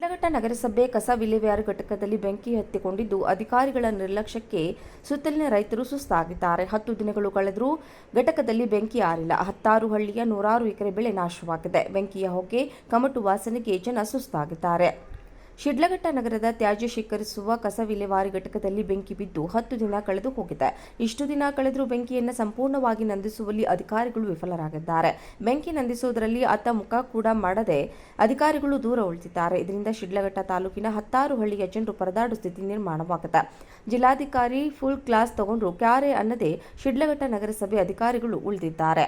ಶಿಡ್ಲಘಟ್ಟ ನಗರಸಭೆ ಕಸ ವಿಲೇವಾರಿ ಘಟಕದಲ್ಲಿ ಬೆಂಕಿ ಹತ್ತಿಕೊಂಡಿದ್ದು ಅಧಿಕಾರಿಗಳ ನಿರ್ಲಕ್ಷ್ಯಕ್ಕೆ ಸುತ್ತಲಿನ ರೈತರು ಸುಸ್ತಾಗಿದ್ದಾರೆ. 10 ದಿನಗಳು ಕಳೆದರೂ ಘಟಕದಲ್ಲಿ ಬೆಂಕಿ ಆರಿಲ್ಲ. 16 ಹಳ್ಳಿಯ ನೂರಾರು ಎಕರೆ ಬೆಳೆ ನಾಶವಾಗಿದೆ. ಬೆಂಕಿಯ ಹೊಗೆ, ಕಮಟು ವಾಸನೆಗೆ ಜನ ಸುಸ್ತಾಗಿದ್ದಾರೆ. ಶಿಡ್ಲಘಟ್ಟ ನಗರದ ತ್ಯಾಜ್ಯ ಶೇಖರಿಸುವ ಕಸ ವಿಲೇವಾರಿ ಘಟಕದಲ್ಲಿ ಬೆಂಕಿ ಬಿದ್ದು 10 ದಿನ ಕಳೆದು ಹೋಗಿದೆ. ಇಷ್ಟು ದಿನ ಕಳೆದರೂ ಬೆಂಕಿಯನ್ನು ಸಂಪೂರ್ಣವಾಗಿ ನಂದಿಸುವಲ್ಲಿ ಅಧಿಕಾರಿಗಳು ವಿಫಲರಾಗಿದ್ದಾರೆ. ಬೆಂಕಿ ನಂದಿಸುವುದರಲ್ಲಿ ಅತ್ತ ಮುಖ ಕೂಡ ಮಾಡದೆ ಅಧಿಕಾರಿಗಳು ದೂರ ಉಳಿದಿದ್ದಾರೆ. ಇದರಿಂದ ಶಿಡ್ಲಘಟ್ಟ ತಾಲೂಕಿನ 16 ಹಳ್ಳಿಯ ಜನರು ಪರದಾಡುವ ಸ್ಥಿತಿ ನಿರ್ಮಾಣವಾಗಿದೆ. ಜಿಲ್ಲಾಧಿಕಾರಿ ಫುಲ್ ಕ್ಲಾಸ್ ತಗೊಂಡ್ರು ಕ್ಯಾರೆ ಅನ್ನದೇ ಶಿಡ್ಲಘಟ್ಟ ನಗರಸಭೆ ಅಧಿಕಾರಿಗಳು ಉಳಿದಿದ್ದಾರೆ.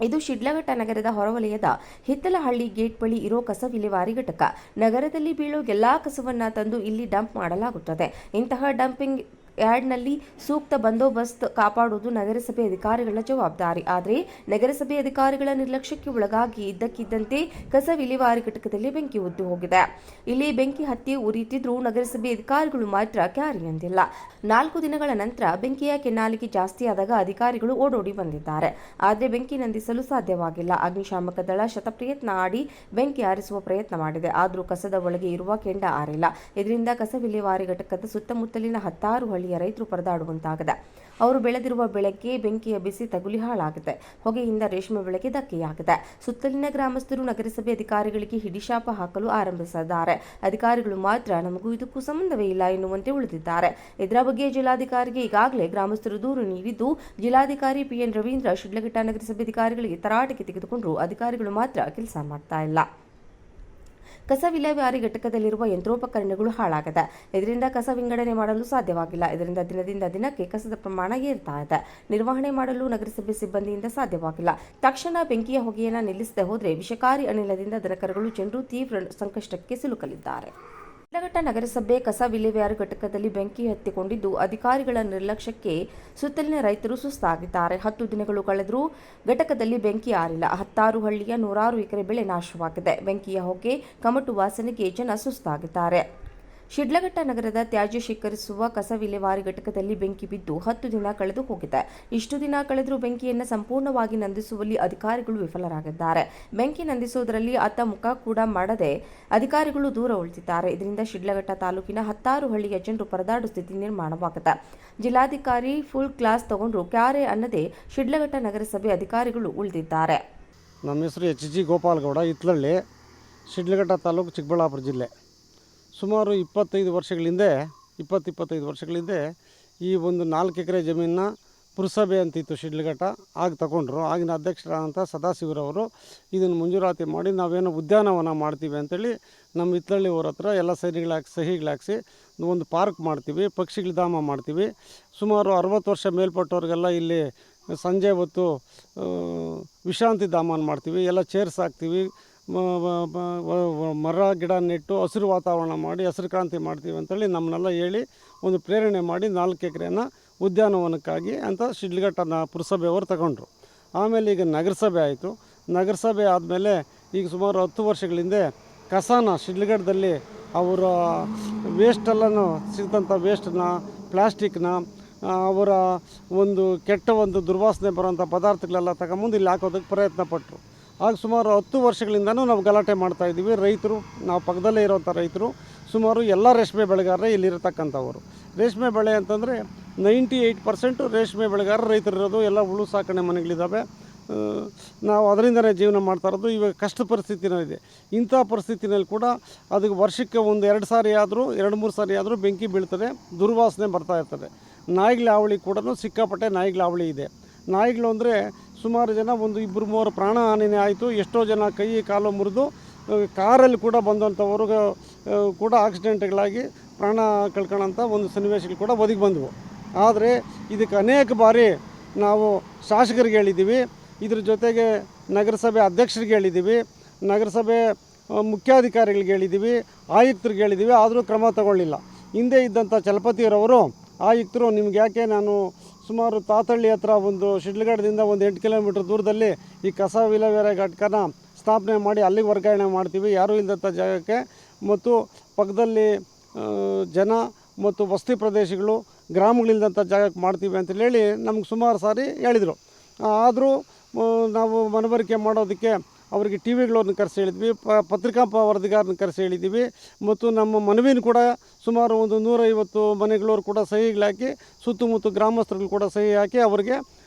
ಇದು ಶಿಡ್ಲಘಟ್ಟ ನಗರದ ಹೊರವಲಯದ ಹಿತ್ತಲಹಳ್ಳಿ ಗೇಟ್ ಬಳಿ ಇರೋ ಕಸ ವಿಲೇವಾರಿ ಘಟಕ. ನಗರದಲ್ಲಿ ಬೀಳೋ ಎಲ್ಲಾ ಕಸವನ್ನ ತಂದು ಇಲ್ಲಿ ಡಂಪ್ ಮಾಡಲಾಗುತ್ತದೆ. ಇಂತಹ ಡಂಪಿಂಗ್ ಯಾರ್ಡ್ನಲ್ಲಿ ಸೂಕ್ತ ಬಂದೋಬಸ್ತ್ ಕಾಪಾಡುವುದು ನಗರಸಭೆ ಅಧಿಕಾರಿಗಳ ಜವಾಬ್ದಾರಿ. ಆದರೆ ನಗರಸಭೆ ಅಧಿಕಾರಿಗಳ ನಿರ್ಲಕ್ಷ್ಯಕ್ಕೆ ಒಳಗಾಗಿ ಇದ್ದಕ್ಕಿದ್ದಂತೆ ಕಸ ವಿಲೇವಾರಿ ಘಟಕದಲ್ಲಿ ಬೆಂಕಿ ಹೊತ್ತು ಹೋಗಿದೆ. ಇಲ್ಲಿ ಬೆಂಕಿ ಹತ್ತಿ ಉರಿಯುತ್ತಿದ್ರೂ ನಗರಸಭೆ ಅಧಿಕಾರಿಗಳು ಮಾತ್ರ ಕ್ಯಾರಿ ಎಂದಿಲ್ಲ. 4 ದಿನಗಳ ನಂತರ ಬೆಂಕಿಯ ಕೆನ್ನಾಲಿಗೆ ಜಾಸ್ತಿ ಆದಾಗ ಅಧಿಕಾರಿಗಳು ಓಡೋಡಿ ಬಂದಿದ್ದಾರೆ. ಆದರೆ ಬೆಂಕಿ ನಂದಿಸಲು ಸಾಧ್ಯವಾಗಿಲ್ಲ. ಅಗ್ನಿಶಾಮಕ ದಳ ಶತಪ್ರಯತ್ನ ಆಡಿ ಬೆಂಕಿ ಆರಿಸುವ ಪ್ರಯತ್ನ ಮಾಡಿದೆ. ಆದರೂ ಕಸದ ಒಳಗೆ ಇರುವ ಕೆಂಡ ಆರಿಲ್ಲ. ಇದರಿಂದ ಕಸ ವಿಲೇವಾರಿ ಘಟಕದ ಸುತ್ತಮುತ್ತಲಿನ 16 ಹಳ್ಳಿಯ ರೈತರು ಪರದಾಡುವಂತಾಗಿದೆ. ಅವರು ಬೆಳೆದಿರುವ ಬೆಳೆಗೆ ಬೆಂಕಿಯ ಬಿಸಿ ತಗುಲಿ ಹಾಳಾಗಿದೆ. ಹೊಗೆಯಿಂದ ರೇಷ್ಮೆ ಬೆಳೆಗೆ ಧಕ್ಕೆಯಾಗಿದೆ. ಸುತ್ತಲಿನ ಗ್ರಾಮಸ್ಥರು ನಗರಸಭೆ ಅಧಿಕಾರಿಗಳಿಗೆ ಹಿಡಿಶಾಪ ಹಾಕಲು ಆರಂಭಿಸಿದ್ದಾರೆ. ಅಧಿಕಾರಿಗಳು ಮಾತ್ರ ನಮಗೂ ಇದಕ್ಕೂ ಸಂಬಂಧವೇ ಇಲ್ಲ ಎನ್ನುವಂತೆ ಉಳಿದಿದ್ದಾರೆ. ಇದರ ಬಗ್ಗೆ ಜಿಲ್ಲಾಧಿಕಾರಿಗೆ ಈಗಾಗಲೇ ಗ್ರಾಮಸ್ಥರು ದೂರು ನೀಡಿದ್ದು, ಜಿಲ್ಲಾಧಿಕಾರಿ ಪಿಎನ್ ರವೀಂದ್ರ ಶಿಡ್ಲಘಟ್ಟ ನಗರಸಭೆ ಅಧಿಕಾರಿಗಳಿಗೆ ತರಾಟೆಗೆ ತೆಗೆದುಕೊಂಡರು. ಅಧಿಕಾರಿಗಳು ಮಾತ್ರ ಕೆಲಸ ಮಾಡ್ತಾ ಇಲ್ಲ. ಕಸ ವಿಲೇವಾರಿ ಘಟಕದಲ್ಲಿರುವ ಯಂತ್ರೋಪಕರಣಗಳು ಹಾಳಾಗಿದೆ. ಇದರಿಂದ ಕಸ ವಿಂಗಡಣೆ ಮಾಡಲು ಸಾಧ್ಯವಾಗಿಲ್ಲ. ಇದರಿಂದ ದಿನದಿಂದ ದಿನಕ್ಕೆ ಕಸದ ಪ್ರಮಾಣ ಏರ್ತಾ ಇದೆ. ನಿರ್ವಹಣೆ ಮಾಡಲು ನಗರಸಭೆ ಸಿಬ್ಬಂದಿಯಿಂದ ಸಾಧ್ಯವಾಗಿಲ್ಲ. ತಕ್ಷಣ ಬೆಂಕಿಯ ಹೊಗೆಯನ್ನು ನಿಲ್ಲಿಸದೆ ಹೋದರೆ ವಿಷಕಾರಿ ಅನಿಲದಿಂದ ದನಕರುಗಳು, ಜನರು ತೀವ್ರ ಸಂಕಷ್ಟಕ್ಕೆ ಸಿಲುಕಲಿದ್ದಾರೆ. ಶಿಡ್ಲಘಟ್ಟ ನಗರಸಭೆ ಕಸ ವಿಲೇವಾರಿ ಘಟಕದಲ್ಲಿ ಬೆಂಕಿ ಹತ್ತಿಕೊಂಡಿದ್ದು ಅಧಿಕಾರಿಗಳ ನಿರ್ಲಕ್ಷ್ಯಕ್ಕೆ ಸುತ್ತಲಿನ ರೈತರು ಸುಸ್ತಾಗಿದ್ದಾರೆ. 10 ದಿನಗಳು ಕಳೆದರೂ ಘಟಕದಲ್ಲಿ ಬೆಂಕಿ ಆರಿಲ್ಲ. 16 ಹಳ್ಳಿಯ ನೂರಾರು ಎಕರೆ ಬೆಳೆ ನಾಶವಾಗಿದೆ. ಬೆಂಕಿಯ ಹೊಗೆ, ಕಮಟು ವಾಸನೆಗೆ ಜನ ಸುಸ್ತಾಗಿದ್ದಾರೆ. ಶಿಡ್ಲಘಟ್ಟ ನಗರದ ತ್ಯಾಜ್ಯ ಶೇಖರಿಸುವ ಕಸ ವಿಲೇವಾರಿ ಘಟಕದಲ್ಲಿ ಬೆಂಕಿ ಬಿದ್ದು 10 ದಿನ ಕಳೆದು ಹೋಗಿದೆ. ಇಷ್ಟು ದಿನ ಕಳೆದರೂ ಬೆಂಕಿಯನ್ನು ಸಂಪೂರ್ಣವಾಗಿ ನಂದಿಸುವಲ್ಲಿ ಅಧಿಕಾರಿಗಳು ವಿಫಲರಾಗಿದ್ದಾರೆ. ಬೆಂಕಿ ನಂದಿಸುವುದರಲ್ಲಿ ಅತ್ತ ಮುಖ ಕೂಡ ಮಾಡದೆ ಅಧಿಕಾರಿಗಳು ದೂರ ಉಳಿದಿದ್ದಾರೆ. ಇದರಿಂದ ಶಿಡ್ಲಘಟ್ಟ ತಾಲೂಕಿನ 16 ಹಳ್ಳಿಯ ಜನರು ಪರದಾಡುವ ಸ್ಥಿತಿ ನಿರ್ಮಾಣವಾಗಿದೆ. ಜಿಲ್ಲಾಧಿಕಾರಿ ಫುಲ್ ಕ್ಲಾಸ್ ತಗೊಂಡ್ರು ಕ್ಯಾರೆ ಅನ್ನದೇ ಶಿಡ್ಲಘಟ್ಟ ನಗರಸಭೆ ಅಧಿಕಾರಿಗಳು ಉಳಿದಿದ್ದಾರೆ. ನಮ್ಮ ಹೆಸರು HG ಗೋಪಾಲಗೌಡ, ಹಿತ್ತಲಹಳ್ಳಿ, ಶಿಡ್ಲಘಟ್ಟ ತಾಲೂಕು, ಚಿಕ್ಕಬಳ್ಳಾಪುರ ಜಿಲ್ಲೆ. ಸುಮಾರು 25 ವರ್ಷಗಳ ಹಿಂದೆ ಈ ಒಂದು 4 ಎಕರೆ ಜಮೀನನ್ನ ಪುರಸಭೆ ಅಂತಿತ್ತು ಶಿಡ್ಲಘಟ್ಟ, ಆಗ ತಗೊಂಡ್ರು. ಆಗಿನ ಅಧ್ಯಕ್ಷರಾದಂಥ ಸದಾಶಿವರವರು ಇದನ್ನು ಮಂಜೂರಾತಿ ಮಾಡಿ ನಾವೇನೋ ಉದ್ಯಾನವನ ಮಾಡ್ತೀವಿ ಅಂತೇಳಿ ನಮ್ಮ ಹಿತ್ತಲಹಳ್ಳಿ ಊರ ಹತ್ರ ಎಲ್ಲ ಸಹಿಗಳಾಕಿಸಿ ಒಂದು ಪಾರ್ಕ್ ಮಾಡ್ತೀವಿ, ಪಕ್ಷಿಗಳ ಧಾಮ ಮಾಡ್ತೀವಿ. ಸುಮಾರು 60 ವರ್ಷ ಮೇಲ್ಪಟ್ಟವ್ರಿಗೆಲ್ಲ ಇಲ್ಲಿ ಸಂಜೆ ಹೊತ್ತು ವಿಶ್ರಾಂತಿ ಧಾಮನ ಮಾಡ್ತೀವಿ. ಎಲ್ಲ ಚೇರ್ಸ್ ಹಾಕ್ತೀವಿ, ಮರ ಗಿಡ ನೆಟ್ಟು ಹಸಿರು ವಾತಾವರಣ ಮಾಡಿ ಹಸಿರು ಕ್ರಾಂತಿ ಮಾಡ್ತೀವಿ ಅಂತೇಳಿ ನಮ್ಮನ್ನೆಲ್ಲ ಹೇಳಿ ಒಂದು ಪ್ರೇರಣೆ ಮಾಡಿ 4 ಎಕರೆನ ಉದ್ಯಾನವನಕ್ಕಾಗಿ ಅಂತ ಶಿಡ್ಲಘಟ್ಟನ ಪುರಸಭೆಯವರು ತಗೊಂಡ್ರು. ಆಮೇಲೆ ಈಗ ನಗರಸಭೆ ಆಯಿತು. ನಗರಸಭೆ ಆದಮೇಲೆ ಈಗ ಸುಮಾರು 10 ವರ್ಷಗಳ ಹಿಂದೆ ಕಸನ ಶಿಡ್ಲಘಟ್ಟದಲ್ಲಿ ಅವರ ವೇಸ್ಟೆಲ್ಲನೂ ಸಿಗ್ತಂಥ ವೇಸ್ಟನ್ನ, ಪ್ಲಾಸ್ಟಿಕ್ನ, ಅವರ ಒಂದು ಕೆಟ್ಟ ಒಂದು ದುರ್ವಾಸನೆ ಬರೋಂಥ ಪದಾರ್ಥಗಳೆಲ್ಲ ತಗೊಂಬಂದು ಇಲ್ಲಿ ಹಾಕೋದಕ್ಕೆ ಪ್ರಯತ್ನ ಪಟ್ಟರು. ಆಗ ಸುಮಾರು 10 ವರ್ಷಗಳಿಂದನೂ ನಾವು ಗಲಾಟೆ ಮಾಡ್ತಾಯಿದ್ದೀವಿ. ರೈತರು, ನಾವು ಪಕ್ಕದಲ್ಲೇ ಇರೋಂಥ ರೈತರು, ಸುಮಾರು ಎಲ್ಲ ರೇಷ್ಮೆ ಬೆಳೆಗಾರರೇ ಇಲ್ಲಿರತಕ್ಕಂಥವರು. ರೇಷ್ಮೆ ಬೆಳೆ ಅಂತಂದರೆ 98% ರೇಷ್ಮೆ ಬೆಳೆಗಾರರು ರೈತರಿರೋದು. ಎಲ್ಲ ಹುಳು ಸಾಕಣೆ ಮನೆಗಳಿದ್ದಾವೆ. ನಾವು ಅದರಿಂದನೇ ಜೀವನ ಮಾಡ್ತಾ ಇರೋದು. ಇವಾಗ ಕಷ್ಟ ಪರಿಸ್ಥಿತಿನಲ್ಲಿದೆ. ಇಂಥ ಪರಿಸ್ಥಿತಿನಲ್ಲಿ ಕೂಡ ಅದಕ್ಕೆ ವರ್ಷಕ್ಕೆ 1-2 ಸಾರಿ ಆದರೂ 2-3 ಸಾರಿ ಆದರೂ ಬೆಂಕಿ ಬೀಳ್ತದೆ, ದುರ್ವಾಸನೆ ಬರ್ತಾ ಇರ್ತದೆ. ನಾಯಿಗಳ ಹಾವಳಿ ಕೂಡ ಸಿಕ್ಕಾಪಟ್ಟೆ ನಾಯಿಗಳ ಹಾವಳಿ ಇದೆ. ನಾಯಿಗಳು ಅಂದರೆ ಸುಮಾರು ಜನ 1-2-3 ಪ್ರಾಣ ಹಾನಿನೇ ಆಯಿತು. ಎಷ್ಟೋ ಜನ ಕೈ ಕಾಲು ಮುರಿದು ಕಾರಲ್ಲಿ ಕೂಡ ಬಂದಂಥವ್ರು ಕೂಡ ಆಕ್ಸಿಡೆಂಟ್ಗಳಾಗಿ ಪ್ರಾಣ ಕಳ್ಕೊಳ್ಳೋಂಥ ಒಂದು ಸನ್ನಿವೇಶಗಳು ಕೂಡ ಒದಗಿ ಬಂದವು. ಆದರೆ ಇದಕ್ಕೆ ಅನೇಕ ಬಾರಿ ನಾವು ಶಾಸಕರಿಗೆ ಹೇಳಿದ್ದೀವಿ, ಇದ್ರ ಜೊತೆಗೆ ನಗರಸಭೆ ಅಧ್ಯಕ್ಷರಿಗೆ ಹೇಳಿದ್ದೀವಿ, ನಗರಸಭೆ ಮುಖ್ಯಾಧಿಕಾರಿಗಳಿಗೆ ಹೇಳಿದ್ದೀವಿ, ಆಯುಕ್ತರಿಗೆ ಹೇಳಿದ್ದೀವಿ. ಆದರೂ ಕ್ರಮ ತಗೊಳ್ಳಿಲ್ಲ. ಹಿಂದೆ ಇದ್ದಂಥ ಚಲಪತಿಯರವರು ಆಯುಕ್ತರು, ನಿಮ್ಗೆ ಯಾಕೆ, ನಾನು ಸುಮಾರು ತಾತಹಳ್ಳಿ ಹತ್ರ ಒಂದು ಶಿಡ್ಲಘಟ್ಟದಿಂದ 8 ಕಿಲೋಮೀಟ್ರ್ ದೂರದಲ್ಲಿ ಈ ಕಸ ವಿಲೇವಾರಿ ಘಟಕನ ಸ್ಥಾಪನೆ ಮಾಡಿ ಅಲ್ಲಿಗೆ ವರ್ಗಾವಣೆ ಮಾಡ್ತೀವಿ, ಯಾರೂ ಇಲ್ಲದಂಥ ಜಾಗಕ್ಕೆ, ಮತ್ತು ಪಕ್ಕದಲ್ಲಿ ಜನ ಮತ್ತು ವಸತಿ ಪ್ರದೇಶಗಳು, ಗ್ರಾಮಗಳಿಲ್ಲದಂಥ ಜಾಗಕ್ಕೆ ಮಾಡ್ತೀವಿ ಅಂತೇಳಿ ಹೇಳಿ ನಮ್ಗೆ ಸುಮಾರು ಸಾರಿ ಹೇಳಿದರು. ಆದರೂ ನಾವು ಮನವರಿಕೆ ಮಾಡೋದಕ್ಕೆ ಅವರಿಗೆ ಟಿ ವಿಗಳವ್ರನ್ನ ಕರೆಸಿ ಹೇಳಿದ್ವಿ, ಪತ್ರಿಕಾ ವರದಿಗಾರನ ಕರೆಸಿ ಹೇಳಿದ್ದೀವಿ. ಮತ್ತು ನಮ್ಮ ಮನವಿನ ಕೂಡ ಸುಮಾರು ಒಂದು 150 ಮನೆಗಳವ್ರು ಕೂಡ ಸಹಿಗಳಾಕಿ, ಸುತ್ತಮುತ್ತ ಗ್ರಾಮಸ್ಥರುಗಳು ಕೂಡ ಸಹಿ ಹಾಕಿ ಅವರಿಗೆ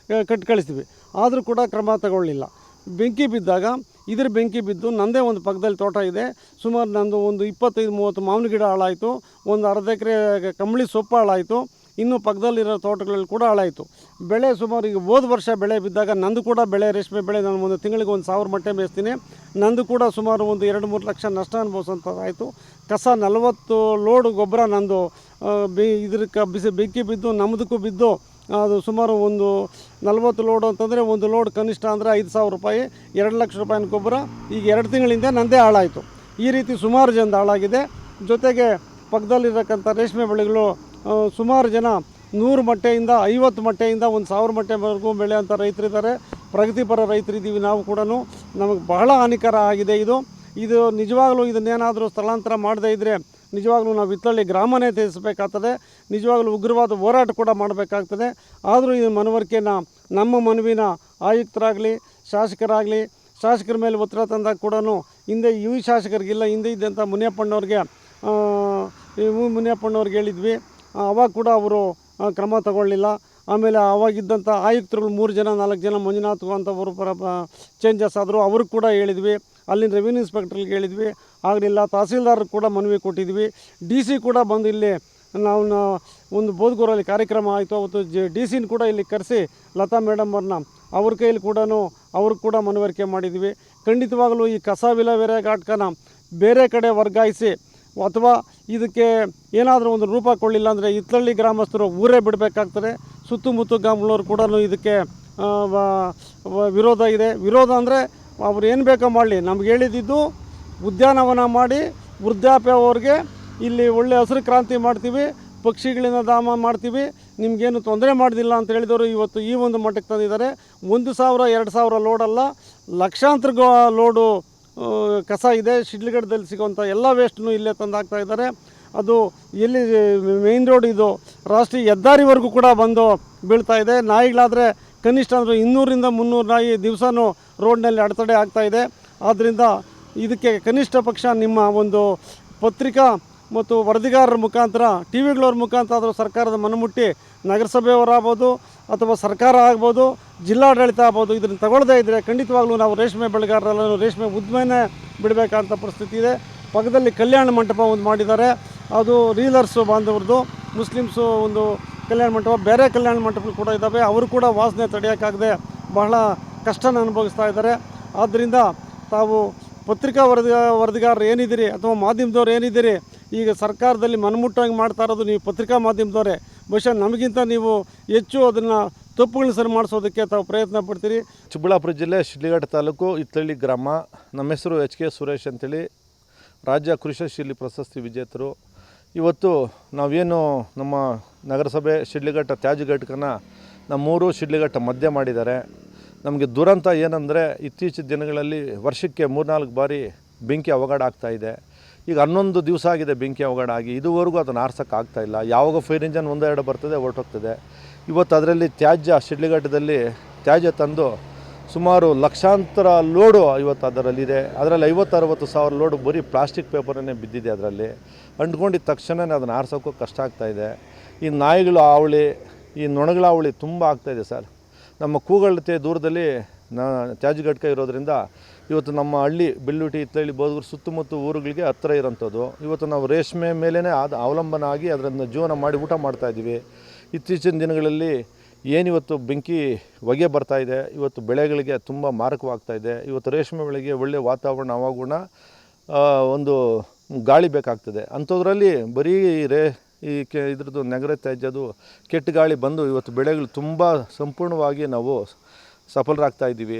ಕಟ್ಟಿ ಕಳಿಸ್ತೀವಿ. ಆದರೂ ಕೂಡ ಕ್ರಮ ತಗೊಳ್ಳಿಲ್ಲ. ಬೆಂಕಿ ಬಿದ್ದಾಗ ಬೆಂಕಿ ಬಿದ್ದು ನನ್ನದೇ ಒಂದು ಪಕ್ಕದಲ್ಲಿ ತೋಟ ಇದೆ, ಸುಮಾರು ನಂದು ಒಂದು 25-30 ಮಾವಿನ ಗಿಡ ಹಾಳಾಯಿತು, ಒಂದು ಅರ್ಧ ಎಕರೆ ಕಂಬಳಿ ಸೊಪ್ಪು ಹಾಳಾಯಿತು, ಇನ್ನೂ ಪಕ್ಕದಲ್ಲಿರೋ ತೋಟಗಳಲ್ಲಿ ಕೂಡ ಹಾಳಾಯಿತು. ಬೆಳೆ ಸುಮಾರು ಈಗ ಹೋದ ವರ್ಷ ಬೆಳೆ ಬಿದ್ದಾಗ ನಂದು ಕೂಡ ಬೆಳೆ ರೇಷ್ಮೆ ಬೆಳೆ ನಾನು ಒಂದು ತಿಂಗಳಿಗೆ 1,000 ಮೊಟ್ಟೆ ಮೇಯಿಸ್ತೀನಿ, ನಂದು ಕೂಡ ಸುಮಾರು ಒಂದು 2-3 ಲಕ್ಷ ನಷ್ಟ ಅನುಭವಿಸೋಂಥದ್ದಾಯಿತು. ಕಸ 40 ಲೋಡ್ ಗೊಬ್ಬರ ನಂದು ಬೆಂಕಿ ಬಿದ್ದು ನಮ್ಮದಕ್ಕೂ ಬಿದ್ದು ಅದು ಸುಮಾರು ಒಂದು 40 ಲೋಡು ಅಂತಂದರೆ ಒಂದು ಲೋಡ್ ಕನಿಷ್ಠ ಅಂದರೆ 5,000 ರೂಪಾಯಿ, 2 ಲಕ್ಷ ರೂಪಾಯಿನ ಗೊಬ್ಬರ ಈಗ 2 ತಿಂಗಳಿಂದ ನಂದೇ ಹಾಳಾಯಿತು. ಈ ರೀತಿ ಸುಮಾರು ಜನದ ಹಾಳಾಗಿದೆ. ಜೊತೆಗೆ ಪಕ್ಕದಲ್ಲಿರತಕ್ಕಂಥ ರೇಷ್ಮೆ ಬೆಳೆಗಳು ಸುಮಾರು ಜನ 100 ಮೊಟ್ಟೆಯಿಂದ 50 ಮೊಟ್ಟೆಯಿಂದ 1,000 ಮೊಟ್ಟೆವರೆಗೂ ಬೆಳೆಯುವಂಥ ರೈತರಿದ್ದಾರೆ. ಪ್ರಗತಿಪರ ರೈತರಿದ್ದೀವಿ ನಾವು ಕೂಡ. ನಮಗೆ ಬಹಳ ಹಾನಿಕರ ಆಗಿದೆ ಇದು ನಿಜವಾಗಲೂ ಇದನ್ನೇನಾದರೂ ಸ್ಥಳಾಂತರ ಮಾಡದೇ ಇದ್ದರೆ ನಿಜವಾಗ್ಲೂ ನಾವು ಹಿತ್ತಳ್ಳಿ ಗ್ರಾಮನೇ ತ್ಯಜಿಸಬೇಕಾಗ್ತದೆ. ನಿಜವಾಗ್ಲೂ ಉಗ್ರವಾದ ಹೋರಾಟ ಕೂಡ ಮಾಡಬೇಕಾಗ್ತದೆ. ಆದರೂ ಈ ಮನವರಿಕೆನ ನಮ್ಮ ಮನವಿನ ಆಯುಕ್ತರಾಗಲಿ ಶಾಸಕರಾಗಲಿ ಶಾಸಕರ ಮೇಲೆ ಒತ್ತಡ ತಂದಾಗ ಕೂಡ ಹಿಂದೆ ಈ ಶಾಸಕರಿಗಿಲ್ಲ, ಹಿಂದೆ ಇದ್ದಂಥ ಮುನಿಯಪ್ಪಣ್ಣವ್ರಿಗೆ ಹೇಳಿದ್ವಿ, ಅವಾಗ ಕೂಡ ಅವರು ಕ್ರಮ ತಗೊಳ್ಳಿಲ್ಲ. ಆಮೇಲೆ ಅವಾಗಿದ್ದಂಥ ಆಯುಕ್ತರುಗಳು 3 ಜನ 4 ಜನ ಮಂಜುನಾಥ್ ಅಂತವರು ಚೇಂಜಸ್ ಆದರು, ಅವ್ರಿಗೆ ಕೂಡ ಹೇಳಿದ್ವಿ. ಅಲ್ಲಿನ ರೆವಿನ್ಯೂ ಇನ್ಸ್ಪೆಕ್ಟ್ರಿಗೆ ಹೇಳಿದ್ವಿ, ಆಗಲಿಲ್ಲ. ತಹಸೀಲ್ದಾರ್ರಿಗೆ ಕೂಡ ಮನವಿ ಕೊಟ್ಟಿದ್ವಿ. DC ಕೂಡ ಬಂದು ಇಲ್ಲಿ ನಾವು ಒಂದು ಬೋಧಗೂರಲ್ಲಿ ಕಾರ್ಯಕ್ರಮ ಆಯಿತು. ಅವತ್ತು DC ಕೂಡ ಇಲ್ಲಿ ಕರೆಸಿ ಲತಾ ಮೇಡಮ್ ಅವ್ರ ಕೈಲಿ ಕೂಡ ಅವ್ರಿಗೆ ಕೂಡ ಮನವರಿಕೆ ಮಾಡಿದ್ವಿ. ಖಂಡಿತವಾಗಲೂ ಈ ಕಸ ವಿಲೇವಾರಿ ಘಟಕನ ಬೇರೆ ಕಡೆ ವರ್ಗಾಯಿಸಿ ಅಥವಾ ಇದಕ್ಕೆ ಏನಾದರೂ ಒಂದು ರೂಪ ಕೊಡಲಿಲ್ಲ ಅಂದರೆ ಹಿತ್ತಳ್ಳಿ ಗ್ರಾಮಸ್ಥರು ಊರೇ ಬಿಡಬೇಕಾಗ್ತದೆ. ಸುತ್ತಮುತ್ತ ಗ್ರಾಮಗಳವರು ಕೂಡ ಇದಕ್ಕೆ ವಿರೋಧ ಇದೆ. ವಿರೋಧ ಅಂದರೆ ಅವ್ರು ಏನು ಬೇಕೋ ಮಾಡಲಿ, ನಮ್ಗೆ ಹೇಳಿದ್ದು ಉದ್ಯಾನವನ ಮಾಡಿ ವೃದ್ಧಾಪ್ಯ ಅವ್ರಿಗೆ ಇಲ್ಲಿ ಒಳ್ಳೆ ಹಸಿರು ಕ್ರಾಂತಿ ಮಾಡ್ತೀವಿ, ಪಕ್ಷಿಗಳಿಂದ ಧಾಮ ಮಾಡ್ತೀವಿ, ನಿಮಗೇನು ತೊಂದರೆ ಮಾಡೋದಿಲ್ಲ ಅಂತ ಹೇಳಿದವರು ಇವತ್ತು ಈ ಒಂದು ಮಟ್ಟಕ್ಕೆ ತಂದಿದ್ದಾರೆ. 1,000-2,000 ಲೋಡಲ್ಲ, ಲಕ್ಷಾಂತರ ಲೋಡು ಕಸ ಇದೆ. ಶಿಡ್ಲಘಟ್ಟದಲ್ಲಿ ಸಿಗೋಂಥ ಎಲ್ಲ ವೇಸ್ಟನ್ನು ಇಲ್ಲೇ ತಂದು ಹಾಕ್ತಾ ಇದ್ದಾರೆ. ಅದು ಎಲ್ಲಿ ಮೇಯ್ನ್ ರೋಡ್ ಇದು ರಾಷ್ಟ್ರೀಯ ಹೆದ್ದಾರಿವರೆಗೂ ಕೂಡ ಬಂದು ಬೀಳ್ತಾ ಇದೆ. ನಾಯಿಗಳಾದರೆ ಕನಿಷ್ಠ ಅಂದರೆ 200-300 ನಾಯಿ ದಿವಸನೂ ರೋಡ್ನಲ್ಲಿ ಅಡೆತಡೆ ಆಗ್ತಾಯಿದೆ. ಆದ್ದರಿಂದ ಇದಕ್ಕೆ ಕನಿಷ್ಠ ಪಕ್ಷ ನಿಮ್ಮ ಒಂದು ಪತ್ರಿಕಾ ಮತ್ತು ವರದಿಗಾರರ ಮುಖಾಂತರ ಟಿ ವಿಗಳವ್ರ ಮುಖಾಂತರ ಆದರೂ ಸರ್ಕಾರದ ಮನಮುಟ್ಟಿ ನಗರಸಭೆಯವರಾಗ್ಬೋದು ಅಥವಾ ಸರ್ಕಾರ ಆಗ್ಬೋದು, ಜಿಲ್ಲಾಡಳಿತ ಆಗ್ಬೋದು, ಇದನ್ನು ತಗೊಳ್ಳದೇ ಇದ್ದರೆ ಖಂಡಿತವಾಗ್ಲೂ ನಾವು ರೇಷ್ಮೆ ಬೆಳೆಗಾರರೆಲ್ಲರೂ ರೇಷ್ಮೆ ಉದ್ಯಮನೇ ಬಿಡಬೇಕಂತ ಪರಿಸ್ಥಿತಿ ಇದೆ. ಪಕ್ಕದಲ್ಲಿ ಕಲ್ಯಾಣ ಮಂಟಪ ಒಂದು ಮಾಡಿದ್ದಾರೆ, ಅದು ರೀಲರ್ಸು ಬಾಂಧವ್ರದ್ದು, ಮುಸ್ಲಿಮ್ಸು ಒಂದು ಕಲ್ಯಾಣ ಮಂಟಪ, ಬೇರೆ ಕಲ್ಯಾಣ ಮಂಟಪಗಳು ಕೂಡ ಇದ್ದಾವೆ. ಅವರು ಕೂಡ ವಾಸನೆ ತಡೆಯೋಕ್ಕಾಗದೆ ಬಹಳ ಕಷ್ಟನ ಅನುಭವಿಸ್ತಾ ಇದ್ದಾರೆ. ಆದ್ದರಿಂದ ತಾವು ಪತ್ರಿಕಾ ವರದಿಗಾರರು ಏನಿದ್ದೀರಿ ಅಥವಾ ಮಾಧ್ಯಮದವ್ರು ಏನಿದ್ದೀರಿ, ಈಗ ಸರ್ಕಾರದಲ್ಲಿ ಮನಮುಟ್ಟಂಗೆ ಮಾಡ್ತಾ ಇರೋದು ನೀವು ಪತ್ರಿಕಾ ಮಾಧ್ಯಮದವರೇ. ಬಹುಶಃ ನಮಗಿಂತ ನೀವು ಹೆಚ್ಚು ಅದನ್ನು ತಪ್ಪುಗಳನ್ನ ಸರಿ ಮಾಡಿಸೋದಕ್ಕೆ ತಾವು ಪ್ರಯತ್ನ ಪಡ್ತೀರಿ. ಚಿಕ್ಕಬಳ್ಳಾಪುರ ಜಿಲ್ಲೆ ಶಿಡ್ಲಘಟ್ಟ ತಾಲೂಕು ಹಿತ್ತಳ್ಳಿ ಗ್ರಾಮ. ನಮ್ಮ ಹೆಸರು HK ಸುರೇಶ್ ಅಂತೇಳಿ, ರಾಜ್ಯ ಕೃಷಿಶೀಲಿ ಪ್ರಶಸ್ತಿ ವಿಜೇತರು. ಇವತ್ತು ನಾವೇನು ನಮ್ಮ ನಗರಸಭೆ ಶಿಡ್ಲಘಟ್ಟ ತ್ಯಾಜ್ಯ ಘಟಕನ ನಮ್ಮೂರು ಶಿಡ್ಲಘಟ್ಟ ಮಧ್ಯೆ ಮಾಡಿದ್ದಾರೆ. ನಮಗೆ ದುರಂತ ಏನಂದರೆ ಇತ್ತೀಚಿನ ದಿನಗಳಲ್ಲಿ ವರ್ಷಕ್ಕೆ 3-4 ಬಾರಿ ಬೆಂಕಿ ಅವಘಡ ಆಗ್ತಾಯಿದೆ. ಈಗ 11 ದಿವಸ ಆಗಿದೆ ಬೆಂಕಿ ಅವಘಡ ಆಗಿ, ಇದುವರೆಗೂ ಅದನ್ನು ಆರ್ಸೋಕ್ಕಾಗ್ತಾಯಿಲ್ಲ. ಯಾವಾಗ ಫೈರ್ ಇಂಜನ್ 1-2 ಬರ್ತದೆ ಹೊರಟೋಗ್ತದೆ. ಇವತ್ತು ಅದರಲ್ಲಿ ಶಿಡ್ಲಘಟ್ಟದಲ್ಲಿ ತ್ಯಾಜ್ಯ ತಂದು ಸುಮಾರು ಲಕ್ಷಾಂತರ ಲೋಡು ಇವತ್ತು ಅದರಲ್ಲಿದೆ. ಅದರಲ್ಲಿ 50-60 ಸಾವಿರ ಲೋಡು ಬರೀ ಪ್ಲಾಸ್ಟಿಕ್ ಪೇಪರನ್ನೇ ಬಿದ್ದಿದೆ. ಅದರಲ್ಲಿ ಅಂಟ್ಕೊಂಡಿದ್ದ ತಕ್ಷಣವೇ ಅದನ್ನು ಆರ್ಸೋಕ್ಕೂ ಕಷ್ಟ ಆಗ್ತಾಯಿದೆ. ಈ ನಾಯಿಗಳು ಹಾವಳಿ, ಈ ನೊಣಗಳ ಹಾವಳಿ ತುಂಬ ಆಗ್ತಾಯಿದೆ ಸರ್. ನಮ್ಮ ಕೂಗಳತೆ ದೂರದಲ್ಲಿ ತ್ಯಾಜ್ಯ ಘಟಕ ಇರೋದರಿಂದ ಇವತ್ತು ನಮ್ಮ ಹಳ್ಳಿ ಬೆಳ್ಳುಟಿ ಹಿತ್ತಳ್ಳಿ ಬೋದಗೂರು ಸುತ್ತಮುತ್ತ ಊರುಗಳಿಗೆ ಹತ್ತಿರ ಇರೋಂಥದ್ದು. ಇವತ್ತು ನಾವು ರೇಷ್ಮೆ ಮೇಲೇ ಅವಲಂಬನ ಆಗಿ ಅದರಿಂದ ಜೀವನ ಮಾಡಿ ಊಟ ಮಾಡ್ತಾಯಿದ್ದೀವಿ. ಇತ್ತೀಚಿನ ದಿನಗಳಲ್ಲಿ ಏನಿವತ್ತು ಬೆಂಕಿ ಹೊಗೆ ಬರ್ತಾಯಿದೆ, ಇವತ್ತು ಬೆಳೆಗಳಿಗೆ ತುಂಬ ಮಾರಕವಾಗ್ತಾಯಿದೆ. ಇವತ್ತು ರೇಷ್ಮೆ ಬೆಳೆಗೆ ಒಳ್ಳೆಯ ವಾತಾವರಣ ಹವಾಗುಣ ಒಂದು ಗಾಳಿ ಬೇಕಾಗ್ತದೆ. ಅಂಥದ್ರಲ್ಲಿ ಬರೀ ಇದ್ರದ್ದು ನಗರ ತ್ಯಾಜ್ಯದು ಕೆಟ್ಟ ಗಾಳಿ ಬಂದು ಇವತ್ತು ಬೆಳೆಗಳು ತುಂಬ ಸಂಪೂರ್ಣವಾಗಿ ನಾವು ಸಫಲರಾಗ್ತಾಯಿದ್ದೀವಿ.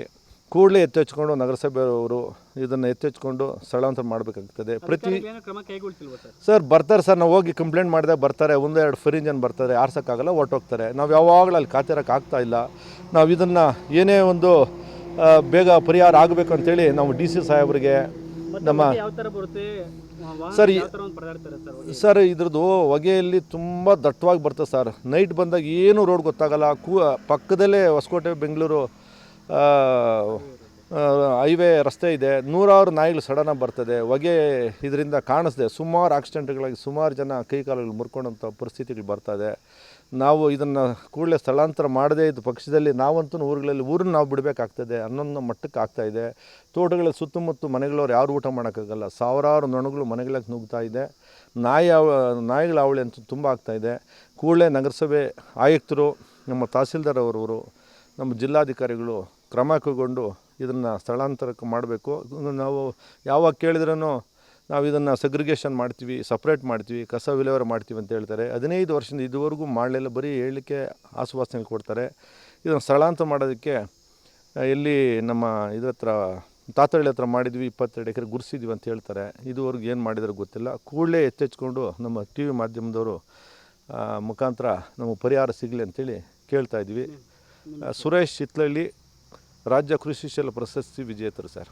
ಕೂಡಲೇ ಎತ್ತೆಚ್ಕೊಂಡು ನಗರಸಭೆಯವರು ಇದನ್ನು ಎತ್ತೆಚ್ಕೊಂಡು ಸ್ಥಳಾಂತರ ಮಾಡಬೇಕಾಗ್ತದೆ. ಸರ್ ಬರ್ತಾರೆ ಸರ್, ನಾವು ಹೋಗಿ ಕಂಪ್ಲೇಂಟ್ ಮಾಡಿದಾಗ ಬರ್ತಾರೆ, 1-2 ಫೈರ್ ಇಂಜನ್ ಬರ್ತಾರೆ, ಆರ್ಸೋಕ್ಕಾಗಲ್ಲ, ಹೊರಟೋಗ್ತಾರೆ. ನಾವು ಯಾವಾಗಲೂ ಅಲ್ಲಿ ಕಾತಿರೋಕ್ಕಾಗ್ತಾ ಇಲ್ಲ. ನಾವು ಇದನ್ನು ಏನೇ ಒಂದು ಬೇಗ ಪರಿಹಾರ ಆಗಬೇಕು ಅಂತೇಳಿ ನಾವು DC ಸಾಹೇಬರಿಗೆ ನಮ್ಮ ಸರ್ ಇದ್ರದ್ದು ಹೊಗೆಯಲ್ಲಿ ತುಂಬ ದಟ್ಟವಾಗಿ ಬರ್ತದೆ ಸರ್. ನೈಟ್ ಬಂದಾಗ ಏನು ರೋಡ್ ಗೊತ್ತಾಗಲ್ಲ. ಪಕ್ಕದಲ್ಲೇ ಹೊಸಕೋಟೆ ಬೆಂಗಳೂರು ಹೈವೇ ರಸ್ತೆ ಇದೆ, ನೂರಾರು ನಾಯಿಗಳು ಸಡನ್ನಾಗಿ ಬರ್ತದೆ, ಹೊಗೆ ಇದರಿಂದ ಕಾಣಿಸ್ದೆ ಸುಮಾರು ಆಕ್ಸಿಡೆಂಟ್ಗಳಾಗಿ ಸುಮಾರು ಜನ ಕೈಕಾಲುಗಳು ಮುರ್ಕೊಂಡಂಥ ಪರಿಸ್ಥಿತಿಗಳು ಬರ್ತದೆ. ನಾವು ಇದನ್ನು ಕೂಡಲೇ ಸ್ಥಳಾಂತರ ಮಾಡದೇ ಇದ್ದ ಪಕ್ಷದಲ್ಲಿ ನಾವಂತೂ ಊರನ್ನು ನಾವು ಬಿಡಬೇಕಾಗ್ತದೆ ಅನ್ನೋ ಮಟ್ಟಕ್ಕೆ ಆಗ್ತಾಯಿದೆ. ತೋಟಗಳ ಸುತ್ತಮುತ್ತ ಮನೆಗಳವ್ರು ಯಾರು ಊಟ ಮಾಡೋಕ್ಕಾಗಲ್ಲ, ಸಾವಿರಾರು ನೊಣಗಳು ಮನೆಗಳಿಗೆ ನುಗ್ತಾ ಇದೆ. ನಾಯಿಗಳ ಹಾವಳಿ ಅಂತೂ ತುಂಬ ಆಗ್ತಾಯಿದೆ. ಕೂಡಲೇ ನಗರಸಭೆ ಆಯುಕ್ತರು, ನಮ್ಮ ತಹಸೀಲ್ದಾರ್ ಅವರು, ನಮ್ಮ ಜಿಲ್ಲಾಧಿಕಾರಿಗಳು ಕ್ರಮ ಕೈಗೊಂಡು ಇದನ್ನು ಸ್ಥಳಾಂತರಕ್ಕೆ ಮಾಡಬೇಕು. ನಾವು ಯಾವಾಗ ಕೇಳಿದ್ರೂ ನಾವು ಇದನ್ನು ಸಗ್ರಿಗೇಷನ್ ಮಾಡ್ತೀವಿ, ಸಪ್ರೇಟ್ ಮಾಡ್ತೀವಿ, ಕಸ ವಿಲೇವಾರಿ ಮಾಡ್ತೀವಿ ಅಂತ ಹೇಳ್ತಾರೆ. 15 ವರ್ಷದಿಂದ ಇದುವರೆಗೂ ಮಾಡಲಿಲ್ಲ, ಬರೀ ಹೇಳಲಿಕ್ಕೆ ಆಶ್ವಾಸನೆ ಕೊಡ್ತಾರೆ. ಇದನ್ನು ಸ್ಥಳಾಂತರ ಮಾಡೋದಕ್ಕೆ ಎಲ್ಲಿ ನಮ್ಮ ಇದ್ರ ಹತ್ರ ತಾತಳ್ಳಿ ಹತ್ರ ಮಾಡಿದ್ವಿ, 22 ಎಕರೆ ಗುರ್ಸಿದ್ವಿ ಅಂತ ಹೇಳ್ತಾರೆ. ಇದುವರೆಗೂ ಏನು ಮಾಡಿದ್ರೆ ಗೊತ್ತಿಲ್ಲ. ಕೂಡಲೇ ಎಚ್ಚೆಚ್ಕೊಂಡು ನಮ್ಮ TV ಮಾಧ್ಯಮದವರು ಮುಖಾಂತರ ನಮಗೆ ಪರಿಹಾರ ಸಿಗಲಿ ಅಂತೇಳಿ ಕೇಳ್ತಾಯಿದ್ವಿ. ಸುರೇಶ್ ಚಿತ್ಲಳ್ಳಿ ರಾಜ್ಯ ಕೃಷಿ ಶೀಲ ಪ್ರಶಸ್ತಿ ವಿಜೇತರು ಸರ್.